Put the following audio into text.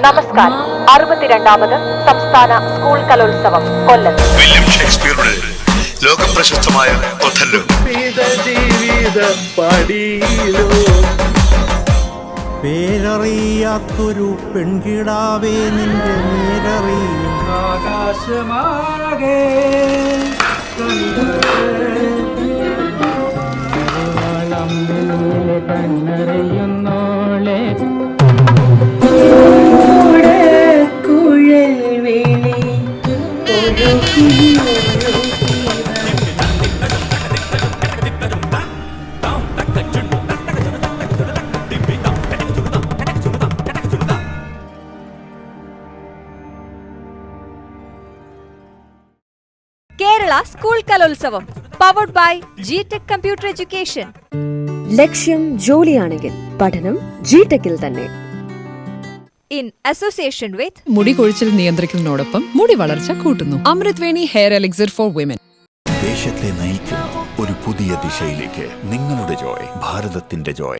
നമസ്കാരം. 62ാമത് സംസ്ഥാന സ്കൂൾ കലോത്സവം കൊല്ലത്ത്. William ഷേക്സ്പിയറുടെ ലോകപ്രശസ്തമായ Othello. പേരറിയാത്തൊരു പെൺകിടാവേ നിന്റെ നേരറിയും ആകാശമാകെ കണ്ണറിയുന്നോളെ കുഴൽ വേളി Kerala school Kalolsavam powered by ജിടെക് കമ്പ്യൂട്ടർ എഡ്യൂക്കേഷൻ. ലക്ഷ്യം ജോലിയാണെങ്കിൽ പഠനം ജിടെക്കിൽ തന്നെ. ഇൻ അസോസിയേഷൻ വിത്ത് മുടി കൊഴിച്ചിൽ നിയന്ത്രിക്കുന്നതിനോടൊപ്പം മുടി വളർച്ച കൂട്ടുന്നു. അമൃത് Veni hair elixir for women. ദേശത്തെ നയിക്കുന്ന ഒരു പുതിയ ദിശയിലേക്ക് നിങ്ങളുടെ ജോയ്, ഭാരതത്തിന്റെ ജോയ്.